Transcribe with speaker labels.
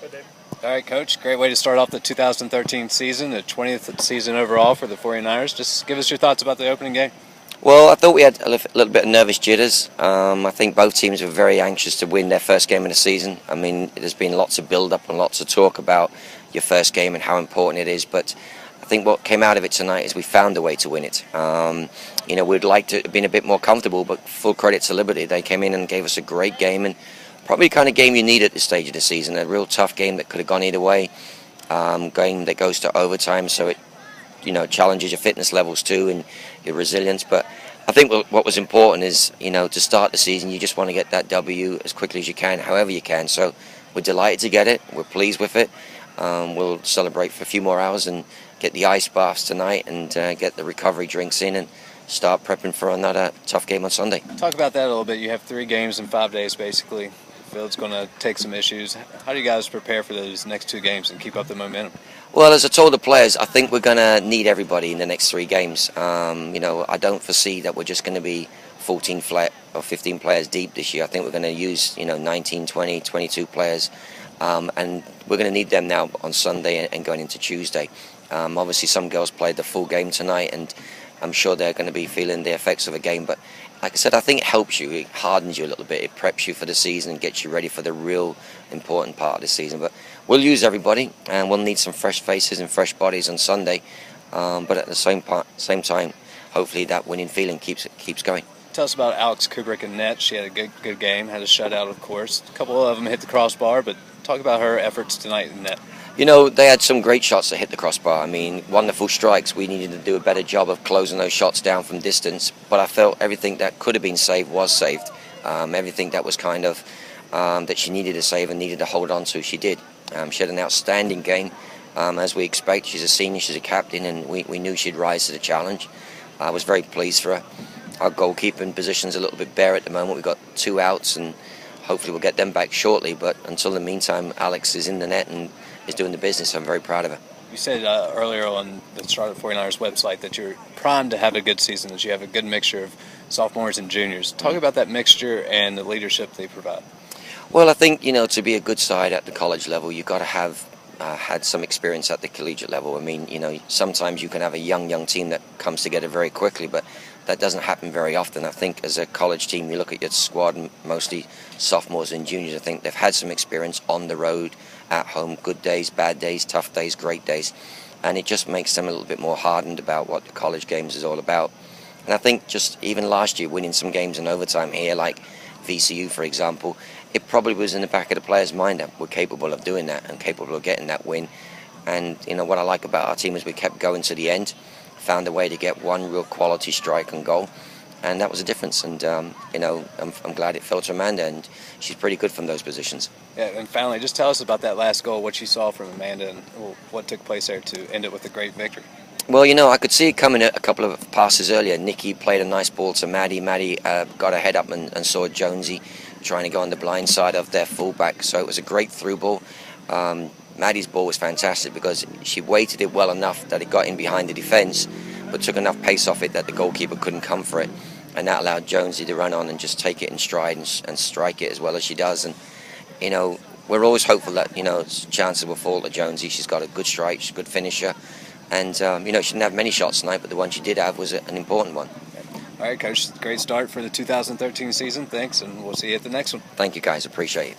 Speaker 1: All right, Coach. Great way to start off the 2013 season, the 20th season overall for the 49ers. Just give us your thoughts about the opening game.
Speaker 2: Well, I thought we had a little bit of nervous jitters. I think both teams were very anxious to win their first game of the season. I mean, there's been lots of build-up and lots of talk about your first game and how important it is, but I think what came out of it tonight is we found a way to win it. We'd like to have been a bit more comfortable, but full credit to Liberty. They came in and gave us a great game, and probably the kind of game you need at this stage of the season. A real tough game that could have gone either way. Game that goes to overtime, so it challenges your fitness levels too and your resilience. But I think what was important is, to start the season, you just want to get that W as quickly as you can, however you can. So we're delighted to get it. We're pleased with it. We'll celebrate for a few more hours and get the ice baths tonight and get the recovery drinks in and start prepping for another tough game on Sunday.
Speaker 1: Talk about that a little bit. You have 3 games in 5 days, basically. The field's going to take some issues. How do you guys prepare for those next 2 games and keep up the momentum?
Speaker 2: Well, as I told the players, I think we're going to need everybody in the next 3 games. I don't foresee that we're just going to be 14 or 15 players deep this year. I think we're going to use 19, 20, 22 players, and we're going to need them now on Sunday and going into Tuesday. Obviously, some girls played the full game tonight, and I'm sure they're going to be feeling the effects of a game. But like I said, I think it helps you. It hardens you a little bit. It preps you for the season and gets you ready for the real important part of the season. But we'll use everybody, and we'll need some fresh faces and fresh bodies on Sunday. But at the same time, hopefully that winning feeling keeps going.
Speaker 1: Tell us about Alex Kubrick in net. She had a good game, had a shutout, of course. A couple of them hit the crossbar, but talk about her efforts tonight in net.
Speaker 2: They had some great shots that hit the crossbar. I mean, wonderful strikes. We needed to do a better job of closing those shots down from distance, but I felt everything that could have been saved was saved. Everything that was kind of that she needed to save and needed to hold on to, she did. She had an outstanding game, as we expect. She's a senior, she's a captain, and we knew she'd rise to the challenge. I was very pleased for her. Our goalkeeping position's a little bit bare at the moment. We've got 2 outs, and hopefully we'll get them back shortly. But until the meantime, Alex is in the net and is doing the business. I'm very proud of her.
Speaker 1: You said earlier on the Charlotte 49ers website that you're primed to have a good season, that you have a good mixture of sophomores and juniors. Talk about that mixture and the leadership they provide.
Speaker 2: Well, I think, to be a good side at the college level, you've got to have had some experience at the collegiate level. I mean, sometimes you can have a young team that comes together very quickly, but that doesn't happen very often. I think as a college team, you look at your squad, mostly sophomores and juniors, I think they've had some experience on the road, at home, good days, bad days, tough days, great days, and it just makes them a little bit more hardened about what the college games is all about. And I think just even last year, winning some games in overtime here, like VCU, for example, it probably was in the back of the players' mind that we're capable of doing that and capable of getting that win. And what I like about our team is we kept going to the end, found a way to get one real quality strike and goal, and that was a difference. And I'm glad it fell to Amanda, and she's pretty good from those positions.
Speaker 1: Yeah, and finally, just tell us about that last goal, what you saw from Amanda, and what took place there to end it with a great victory.
Speaker 2: Well, I could see it coming a couple of passes earlier. Nikki played a nice ball to Maddie. Maddie got her head up and saw Jonesy trying to go on the blind side of their fullback. So it was a great through ball. Maddie's ball was fantastic because she weighted it well enough that it got in behind the defence, but took enough pace off it that the goalkeeper couldn't come for it. And that allowed Jonesy to run on and just take it in stride and strike it as well as she does. And, we're always hopeful that, chances will fall to Jonesy. She's got a good strike, she's a good finisher. And, she didn't have many shots tonight, but the one she did have was an important one.
Speaker 1: All right, Coach, great start for the 2013 season. Thanks, and we'll see you at the next one.
Speaker 2: Thank you, guys. Appreciate it.